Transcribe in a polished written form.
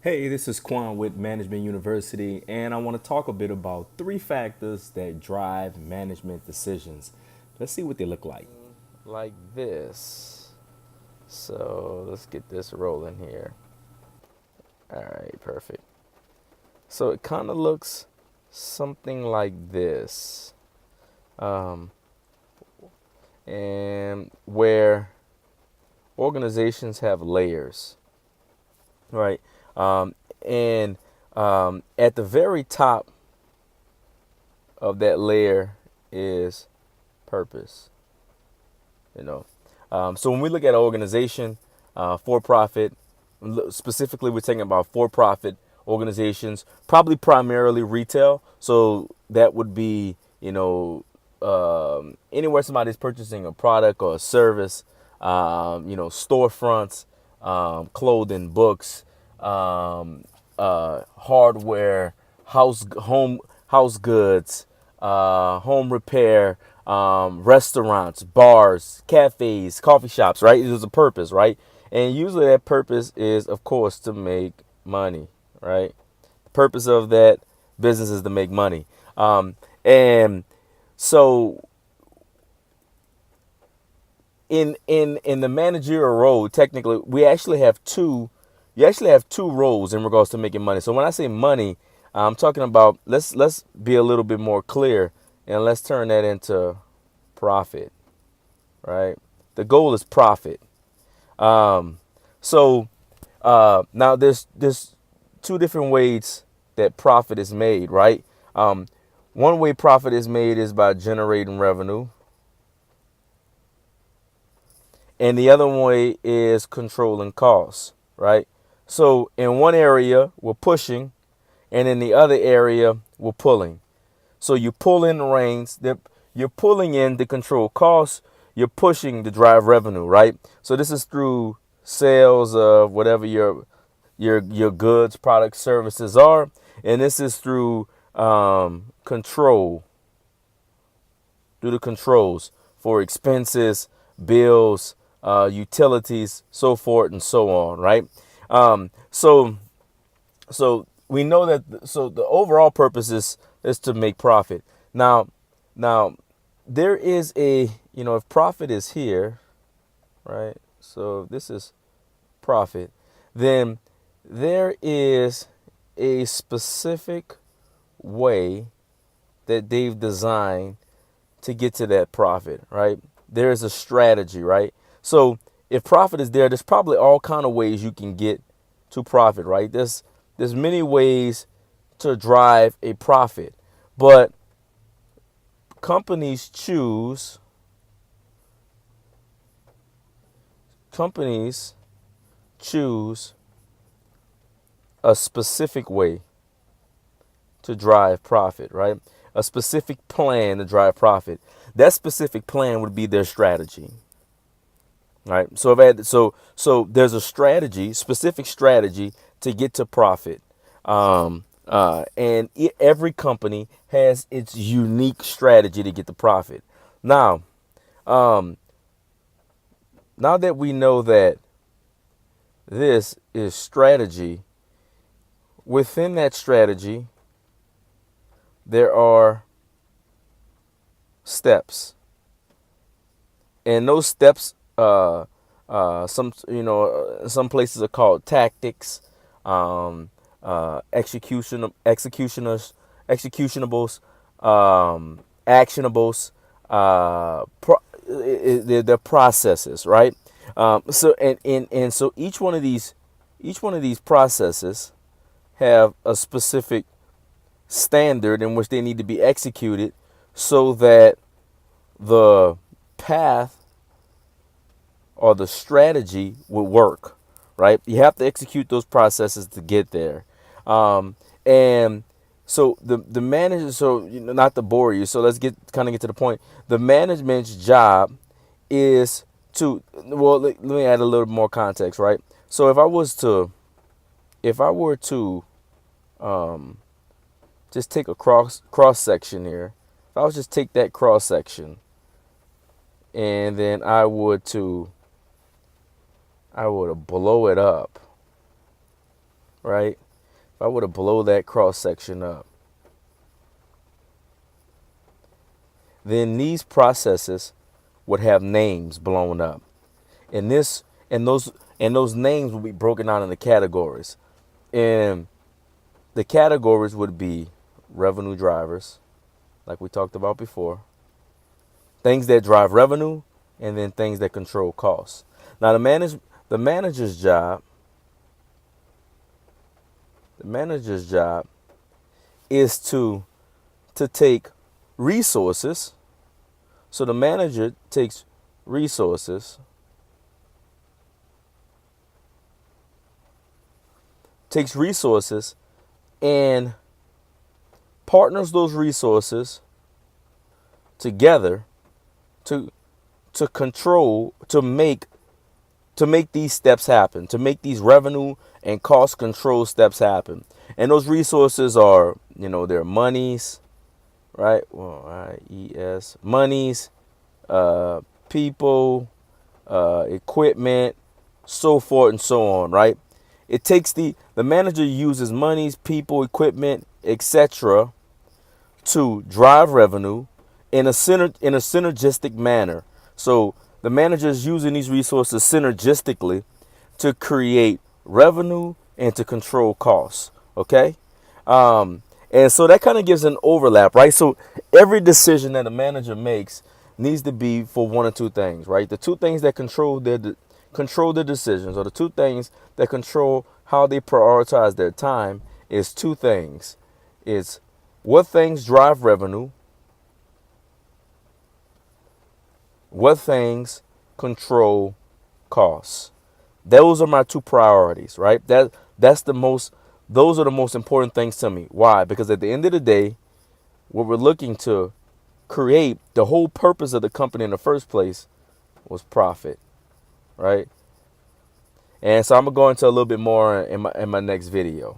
Hey, this is Quan with Management University, and I want to talk a bit about three factors that drive management decisions. Let's see what they look like. Like this. So let's get this rolling here. All right, perfect. So it kind of looks something like this. Um, and where organizations have layers, right? Um, and at the very top of that layer is purpose, you know. So when we look at an organization, for profit, specifically we're talking about for profit organizations, probably primarily retail. So that would be, anywhere somebody's purchasing a product or a service, storefronts, clothing, books, hardware, house goods, home repair, restaurants, bars, cafes, coffee shops, right? There's a purpose, right? And usually that purpose is, of course, to make money, right? The purpose of that business is to make money. And so in the managerial role, technically, we actually have two. You actually have two roles in regards to making money. So when I say money, I'm talking about let's be a little bit more clear and let's turn that into profit, right? The goal is profit. Um, so now there's two different ways that profit is made, right? One way profit is made is by generating revenue, and the other way is controlling costs, right? So in one area we're pushing, and in the other area we're pulling. So you pull in the reins, you're pulling in to control costs, you're pushing to drive revenue, right? So this is through sales of whatever your goods, products, services are, and this is through control, through the controls for expenses, bills, utilities, so forth and so on, right? Um, so so we know that so the overall purpose is to make profit. Now there is a if profit is here, right? So if this is profit, then there is a specific way that they've designed to get to that profit, right? There's a strategy, right? So if profit is there, there's probably all kind of ways you can get to profit, right? There's many ways to drive a profit, but companies choose companies choose a specific way to drive profit, right? A specific plan to drive profit. That specific plan would be their strategy, right? So if I had, so there's a strategy, specific strategy to get to profit, and every company has its unique strategy to get to profit. Now, um, now that we know that this is strategy, within that strategy there are steps, and those steps, some places are called tactics, executionables, actionables, they're processes, right? So and so each one of these processes have a specific standard in which they need to be executed so that the path or the strategy will work, right? You have to execute those processes to get there. And so the manager, so not to bore you, so let's get to the point. The management's job is to, well, let me add a little more context, right? So if I were to just take a cross section here, if I was just take that cross section, and then I would blow it up, right? If I were to blow that cross section up, then these processes would have names blown up. And those names will be broken down into categories. And the categories would be revenue drivers, like we talked about before, things that drive revenue, and then things that control costs. Now the manager's job is to take resources. So the manager takes resources, and partners those resources together to control, to make these steps happen, to make these revenue and cost control steps happen. And those resources are, their monies, right? Well, IES, monies, people, equipment, so forth and so on, right? It takes the manager uses monies, people, equipment, etc. to drive revenue in a synergistic manner. So the manager is using these resources synergistically to create revenue and to control costs. Okay. And so that kind of gives an overlap, right? So every decision that a manager makes needs to be for one or two things, right? The two things that control their decisions, or the two things that control how they prioritize their time, is two things. It's what things drive revenue, what things control costs. Those are my two priorities, right? Those are the most important things to me. Why? Because at the end of the day, what we're looking to create, the whole purpose of the company in the first place was profit, right? And so I'm gonna go into a little bit more in my next video.